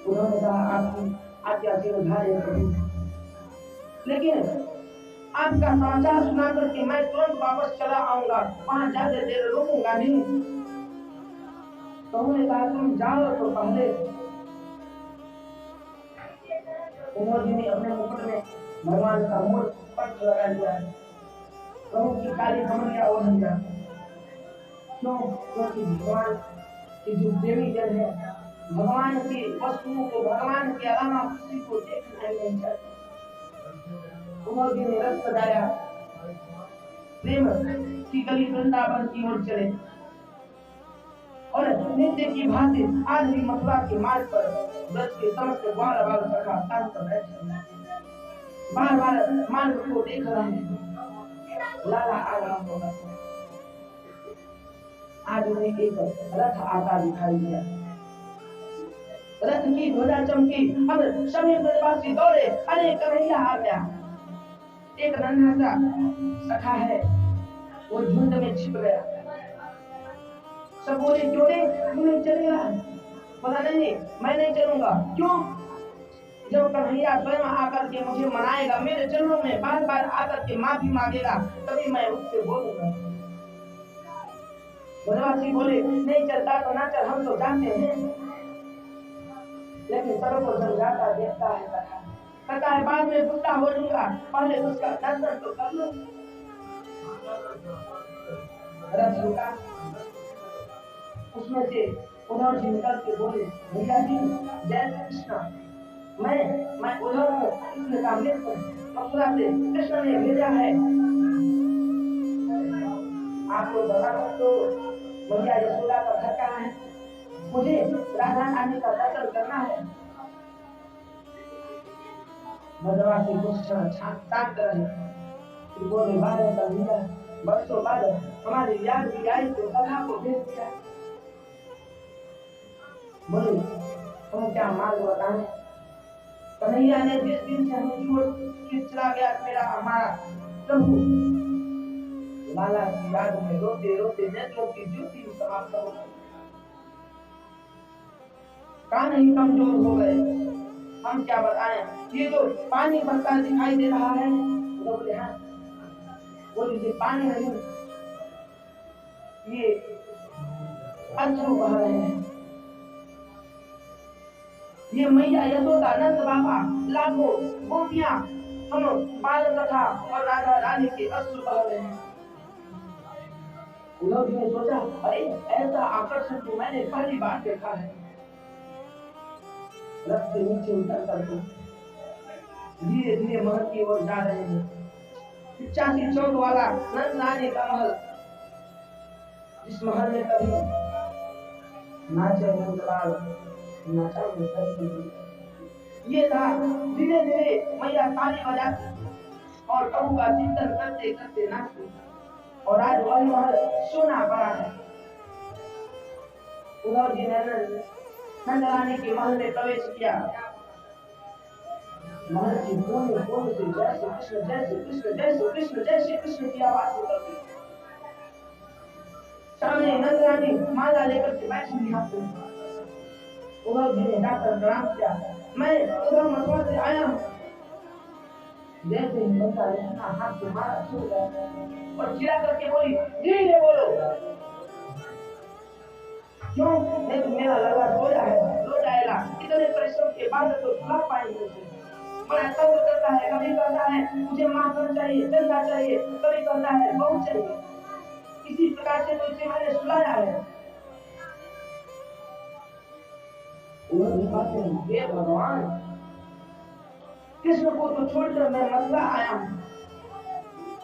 उन्होंने कहा आपकी आज्ञा से उधारे करूं, लेकिन आपका समाचार सुना करके मैं तुरंत वापस चला आऊंगा, वहां ज्यादा देर रुकूंगा नहीं। तो उन्होंने कहा तुम जाओ तो पहले उन्होंने ने अपने मुकुट में भगवान का मूल पट लगा लिया है। प्रभु की काली कमरिया ओढ़ लिया। क्यों? क्योंकि भगवान की जो देवी जन है, भगवान की वस्तुओं को, भगवान के अलावा किसी को देखना नहीं चाहते। उन्होंने ने रथ सजाया, प्रेम की गली वृंदावन की ओर चले और नित्य की भांति आज भी मथुरा के मार्ग पर ब्रज के समस्त ग्वाल बाल सखा शांत बैठे बार बार मार्ग को देख रहे हैं। लाला आ रहा होगा। आज उन्हें एक रथ आता दिखाई दिया। रथ की ध्वजा चमकी। अब सभी ब्रजवासी दौड़े, अरे कन्हैया आ गया। एक नन्हा सा सखा है, वो झुंड में छिप गया। सब बोले क्यों रे, तू नहीं चलेगा? बोला नहीं, मैं नहीं चलूंगा। क्यों? जब कन्हैया स्वयं आकर के मुझे मनाएगा, मेरे चरणों में बार बार आकर के माफी मांगेगा, तभी मैं उससे बोलूंगा। ब्रजवासी बोले नहीं चलता तो ना चल, हम तो जानते हैं। लेकिन सबको जब जाता देखता है कहता है बाद में गुस्सा हो जाऊंगा, पहले उसका दर्शन तो कर लो। रथ रुका, उसमें से उधर जी निकल के बोले भैया जी जय कृष्ण, मैं उधर हूँ, इसने कहा मथुरा से कृष्ण ने भेजा है आपको बता दो भैया यशोदा का घर कहाँ है, मुझे राधा रानी का दर्शन करना है। ब्रजवासी कुछ क्षण शांत रहे, बोले बारह का भैया बरसों बाद हमारी याद भी आई तो सभा को भेज दिया। बोले तुम क्या मार्ग बताएं? कन्हैया ने जिस दिन से हमें छोड़ के चला गया मेरा हमारा प्रभु, लाला की याद में रोते रोते नेत्रों की ज्योति समाप्त हो गई, कान ही कमजोर हो गए। हम क्या बताएं, ये जो पानी बहता दिखाई दे रहा है, बोले हाँ, बोले ये पानी नहीं, ये अश्रु बह रहे हैं। ये मैया यशोदा, नंद बाबा, लाखों गोपियां, हम बाल कथा और राधा रानी के अश्रु बह रहे हैं। उद्धव जी ने सोचा, अरे ऐसा आकर्षण तो मैंने पहली बार देखा है। रथ से नीचे उतर करके धीरे धीरे महल की ओर जा रहे हैं। 85 चौक वाला नंद रानी का महल, जिस महल में कभी नाचे नंदलाल, नाचा ये था। धीरे धीरे मैया ताली बजाती और प्रभु का चिंतन करते करते नाचती, और आज वही महल सोना पड़ा है। उद्धव जी ने नंद रानी के महल में प्रवेश किया। महल की कोने कोने से जय श्री कृष्ण, जय श्री कृष्ण, जय श्री कृष्ण, जय श्री कृष्ण की आवाज निकलती। सामने नंद रानी माला लेकर के बैठी हाथ में। उद्धव जी ने जाकर प्रणाम किया, मैं उद्धव मथुरा से आया हूँ। जैसे ही बंदा इतना हाथ से मारा छूट गया और चिल्ला करके बोली, धीरे बोलो, क्यों? नहीं तो मेरा लड़का सो जाएगा। इतने परिश्रम के बाद तो सुला पाएंगे। बड़ा तंग करता है, कभी कहता है मुझे माफ करना चाहिए, चंदा चाहिए, कभी कहता है बहुत चाहिए। इसी प्रकार से तो इसे मैंने सुलाया है। हे भगवान, कृष्ण को तो छोड़कर मैं मथुरा आया हूँ,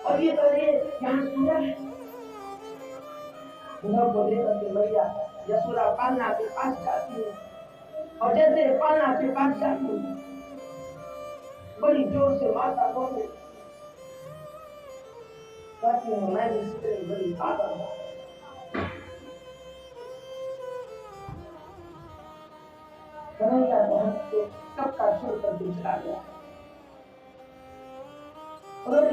और ये तो ये यहाँ सुना है। उद्धव को लेकर के मैया यशोदा पालना के पास जाती है, और जैसे पालना के पास जाती है, बड़ी जोर से माता बोले, कहती है मैं भी बड़ी पागल हूँ। कन्हैया तो सबका छोड़ करके चला गया। उद्धव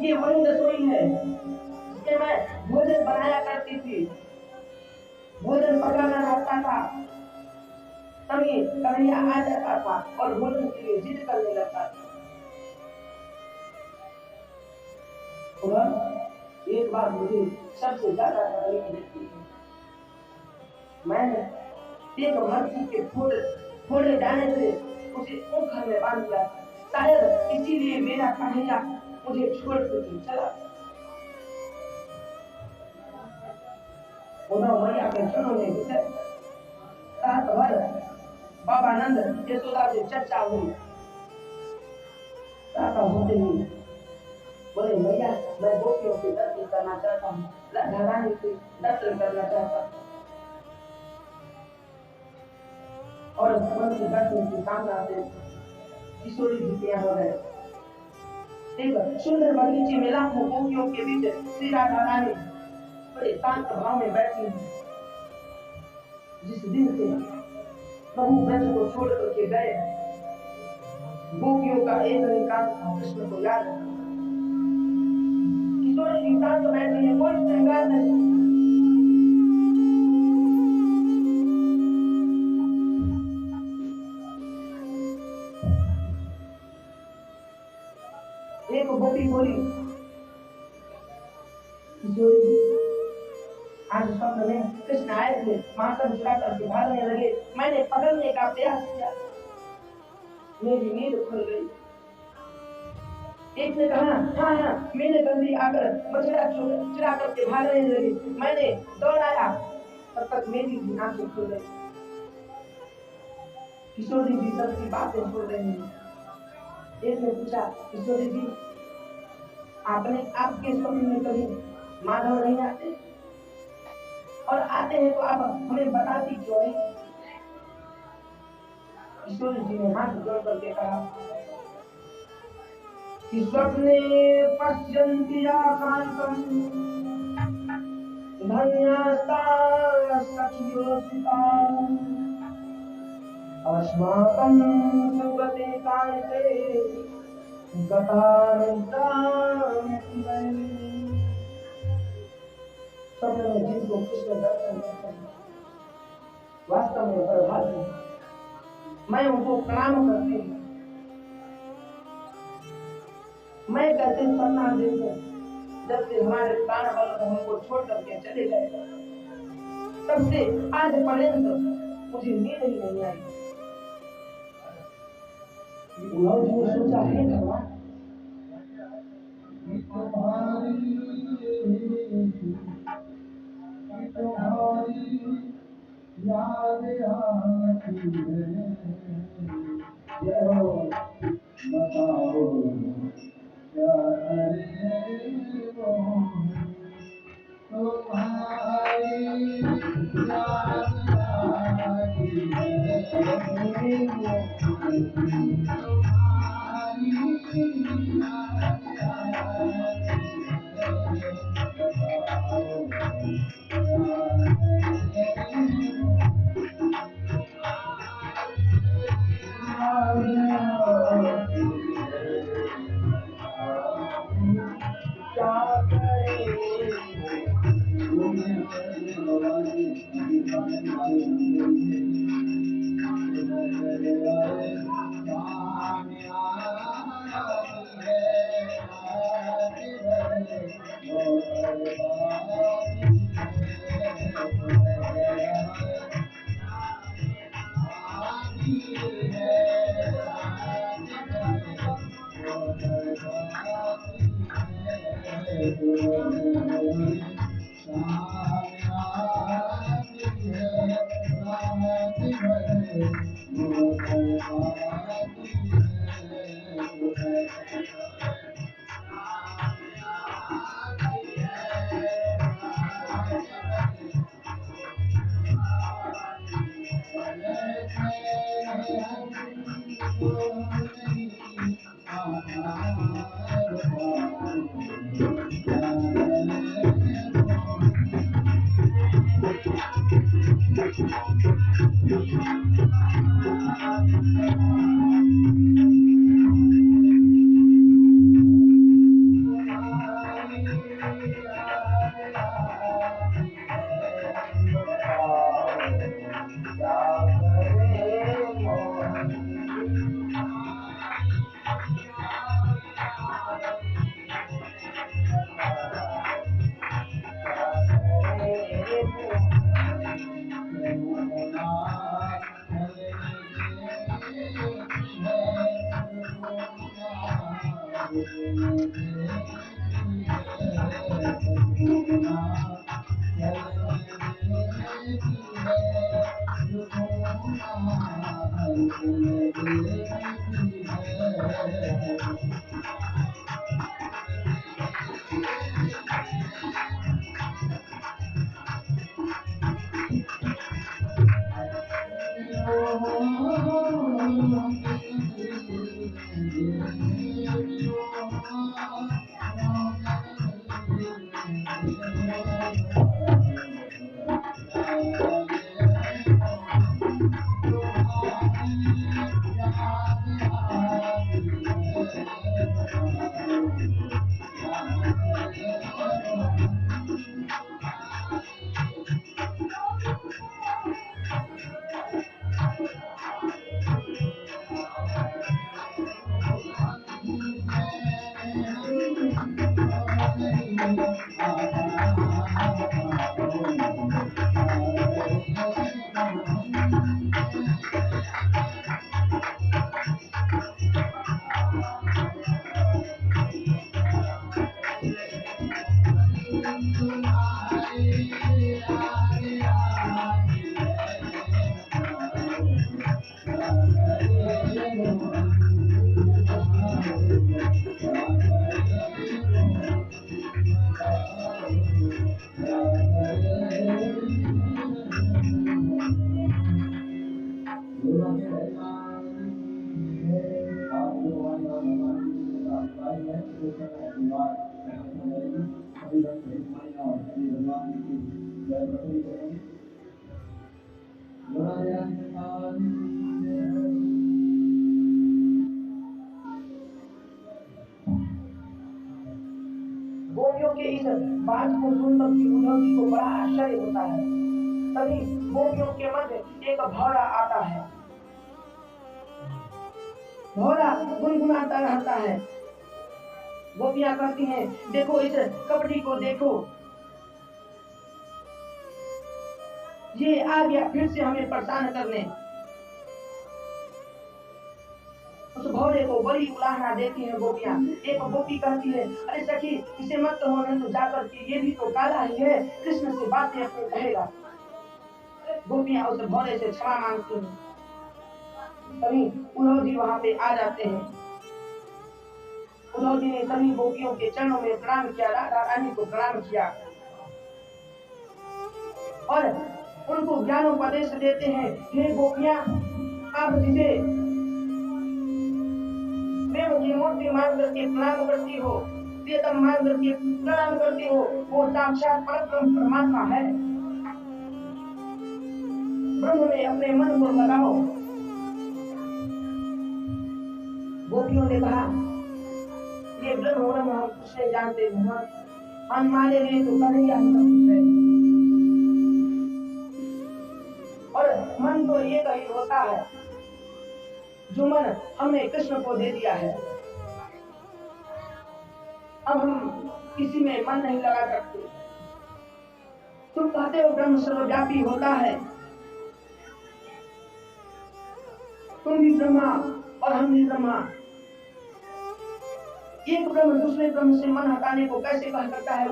ये वही रसोई है जिसमें मैं भोजन बनाया करती थी, भोजन पकाना रहता था, तभी कन्हैया आ जाता था और भोजन के लिए जिद करने लगता था। उद्धव एक बात मुझे सबसे ज्यादा तकलीफ देती है, मैंने एक मर्ची के फोड़े जाने से उसे ऊँघ में बांध दिया, शायद इसीलिए मेरा कन्हैया मुझे छोड़ कर चला। उद्धव मैया के चरणों में रात भर बाबा नंद यशोदा से चर्चा हुई। रात होते ही बोले, मैया मैं गोपियों से दर्शन करना चाहता हूँ, राधा रानी से दर्शन करना चाहता हूँ। और मन की दर्शन की कामना से किशोरी जी के यहाँ गए। एक सुंदर बगीचे में लाखों गोपियों के बीच श्री राधा रानी बड़े शांत भाव में बैठी है। जिस दिन से प्रभु ब्रज को छोड़ करके गए, गोपियों का एक निकाल कृष्ण को याद है। किशोरी जी शांत बैठी है, कोई श्रृंगार नहीं। एक गोपी बोली, किशोरी जी आज स्वप्न में कृष्ण आए थे, मातम चुरा करके भागने लगे, मैंने पकड़ने का प्रयास किया, मेरी नींद खुल गई। एक ने कहा, हाँ मैंने जल्दी आकर मछुआ चुरा करके भागने लगी, मैंने दौड़ाया, तब तक मेरी भी आंखें खुल गई। किशोरी जी सबकी बातें सुन रही हैं। एक ने पूछा, किशोरी जी आपके स्वप्न में कभी माधव नहीं आते, और आते हैं तो आप हमें बताती क्यों नहीं? किशोरी जी ने हाथ जोड़ करके कहा कि स्वप्ने पश्यन्ति आकाशं धन्यास्ताः सखियोऽसिताः अस्माकं सुगते कायते गतानिद्रां। स्वप्न में जिनको कृष्ण दर्शन करते हैं वास्तव में बर्बाद है। मैं उनको प्रणाम करती हूँ। मैं कहते सपना देखो जब से हमारे प्राण बल हमको छोड़ करके चले गए, तब से आज पर्यंत मुझे नींद ही नहीं आई। उन्होंने सोचा है भगवान याद आती है, बताओ क्या करें वो तुम्हारी याद आती गोपियों के इस बात को सुनकर उद्धव जी को बड़ा आश्चर्य होता है। तभी गोपियों के मध्य एक भौरा आता है भोला गुनगुनाता रहता है। गोपियां कहती हैं, देखो इस कपटी को देखो, ये आ गया फिर से हमें परेशान करने। उस भौरे को बड़ी उलाहना देती है गोपियां। एक गोपी कहती है, अरे सखी इसे मत कहो, नहीं तो जाकर के ये भी तो काला ही है, कृष्ण से बातें अपने कहेगा। गोपियां उस भौरे से क्षमा मांगती हैं। तभी उद्धव जी वहां पे आ जाते हैं। उद्धव जी ने सभी गोपियों के चरणों में प्रणाम किया, राधा रानी को प्रणाम किया और उनको ज्ञानोपदेश देते हैं। हे गोपियां, आप जिसे प्रेम की मूर्ति मान करके प्रणाम करती हो, प्रियतम मान करके प्रणाम करती हो, वो साक्षात परब्रह्म परमात्मा है। ब्रह्म में अपने मन को लगाओ। गोपियों ने कहा, ये ब्रह्म ब्रह्म हम कुछ नहीं जानते, हमारे लिए तो कन्हैया ही सब कुछ है। और मन तो एक ही होता है, जो मन हमने कृष्ण को दे दिया है। अब हम किसी में मन नहीं लगा सकते। तुम कहते हो ब्रह्म सर्वव्यापी होता है, तुम भी ब्रह्मा और हम भी ब्रह्मा। एक ब्रह्म दूसरे ब्रह्म से मन हटाने को कैसे कह सकता है?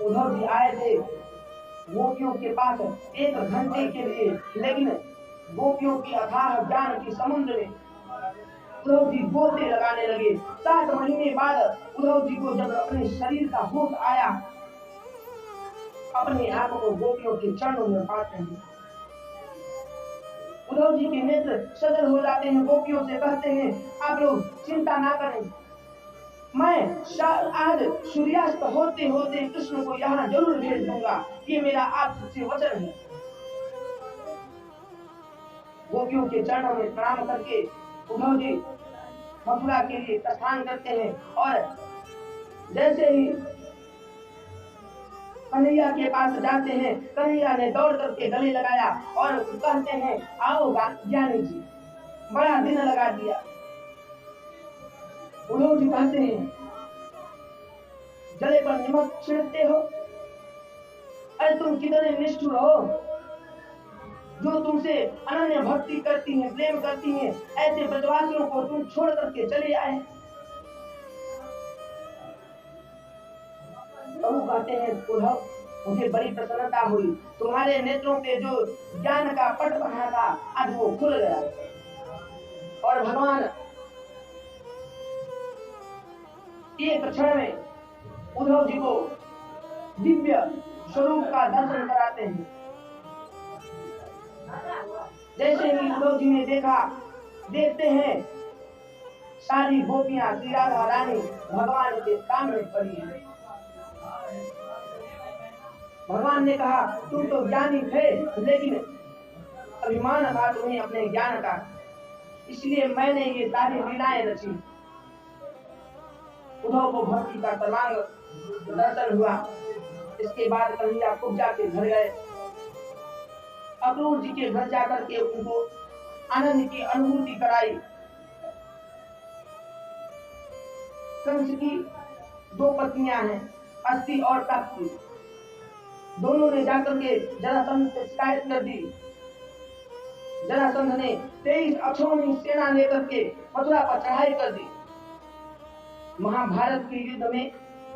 उद्धव जी आए थे गोपियों के पास 1 घंटे के लिए, लेकिन गोपियों की अथाह ज्ञान की समुद्र में उद्धव जी गोते लगाने लगे। 7 महीने बाद उद्धव जी को जब अपने शरीर का होश आया, अपने आप को गोपियों के चरणों में पाते हैं। उद्धव जी के नेत्र सजल हो जाते हैं। गोपियों से कहते हैं, आप लोग चिंता ना करें, मैं आज सूर्यास्त होते होते कृष्ण को यहाँ जरूर भेज दूंगा, ये मेरा आपसे वचन है। गोपियों के चरणों में प्रणाम करके उद्धव जी मथुरा के लिए प्रस्थान करते हैं और जैसे ही कन्हैया के पास जाते हैं, कन्हैया ने दौड़ करके गले लगाया और कहते हैं, आओ ज्ञानी जी, बड़ा दिन लगा दिया। उद्धव जी कहते हैं, गले पर नमक छिड़कते हो? अरे तुम कितने निष्ठुर हो, जो तुमसे अनन्य भक्ति करती हैं, प्रेम करती हैं, ऐसे ब्रजवासियों को तुम छोड़ करके चले आए। प्रभु कहते हैं, उद्धव मुझे बड़ी प्रसन्नता हुई, तुम्हारे नेत्रों पे जो ज्ञान का पट बना था आज वो खुल गया और भगवान एक क्षण में उद्धव जी को दिव्य स्वरूप का दर्शन कराते हैं। जैसे ही उद्धव जी ने देखते हैं सारी गोपियां श्री राधा रानी भगवान के सामने पड़ी है। भगवान ने कहा, तुम तो ज्ञानी थे, लेकिन अभिमान था तुम्हें अपने ज्ञान का, इसलिए मैंने ये सारी लीलाएं रची। उद्धव को भक्ति का सर्वांग दर्शन हुआ। इसके बाद कन्हैया कुब्जा के घर गए। अक्रूर जी के घर जाकर के उनको आनंद की अनुभूति कराई। कंस की 2 पत्नियां हैं, अस्थि और ताप्ती। दोनों ने जाकर के जरासंध से शिकायत कर दी। जरासंध ने 23 अक्षौहिणी सेना लेकर के मथुरा पर चढ़ाई कर दी। महाभारत के युद्ध में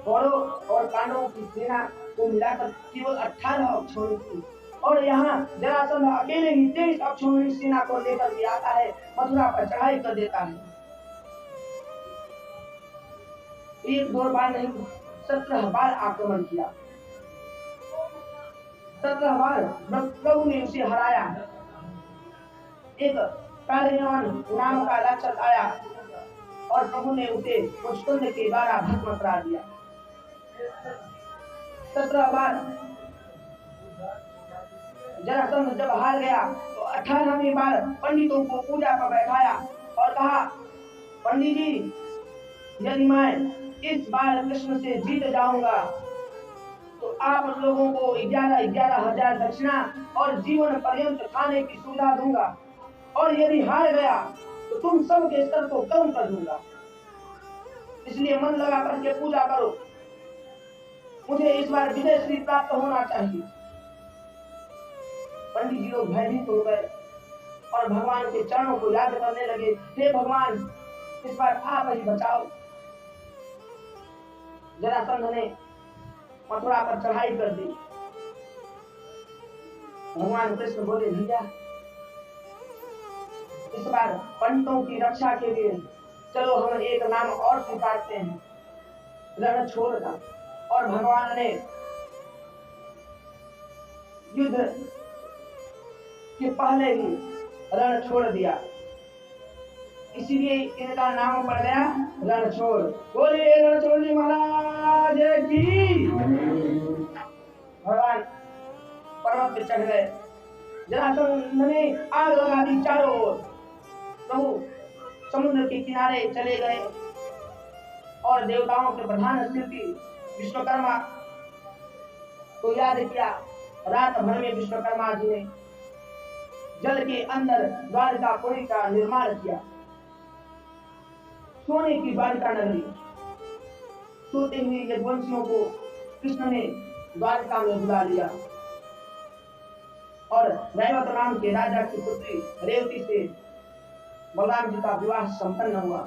कौरव और पांडवों की सेना को मिलाकर केवल 18 अक्षौहिणी थी और यहाँ जरासंध अकेले ही 23 अक्षौहिणी सेना को लेकर के आता है, मथुरा पर चढ़ाई कर देता है। 1-2 बार नहीं, 17 बार आक्रमण किया। 17 बार प्रभु ने उसे हराया। एक कालयवन नाम का राक्षस आया और प्रभु ने उसे पुष्कुंड के द्वारा भस्म करा दिया। 17 बार जरासंध जब हार गया तो 18वीं बार पंडितों को पूजा पर बैठाया और कहा, पंडित जी, यदि मैं इस बार कृष्ण से जीत जाऊंगा तो आप लोगों को 11,000 दक्षिणा और जीवन पर्यंत खाने की सुविधा दूंगा। और यदि हार गया तो तुम सबके स्तर को कम कर दूंगा। इसलिए मन लगा करके पूजा करो, मुझे इस बार विजय श्री प्राप्त होना चाहिए। पंडित जी लोग भयभीत हो गए और भगवान के चरणों को याद करने लगे, हे भगवान इस बार आप ही बचाओ। जरासंध ने मथुरा पर चढ़ाई कर दी। भगवान कृष्ण बोले, भैया इस बार पंडितों की रक्षा के लिए चलो हम एक नाम और स्वीकारते हैं, रणछोड़ का। और भगवान ने युद्ध के पहले ही रण छोड़ दिया, इसीलिए इनका नाम पड़ गया रणछोड़। बोलिए रणछोड़ जी महाराज की। भगवान पर्वत पे चढ़ गए, जरासंध ने आग लगा दी चारों ओर। प्रभु समुद्र के किनारे चले गए और देवताओं के प्रधान शिल्पी विश्वकर्मा को याद किया। रात भर में विश्वकर्मा जी ने जल के अंदर द्वारकापुरी का निर्माण किया, सोने की द्वारका नगरी। सोते हुए यदुवंशियों को कृष्ण ने द्वारका में बुला लिया और रैवत नाम के राजा की पुत्री रेवती से बलराम जी का विवाह संपन्न हुआ।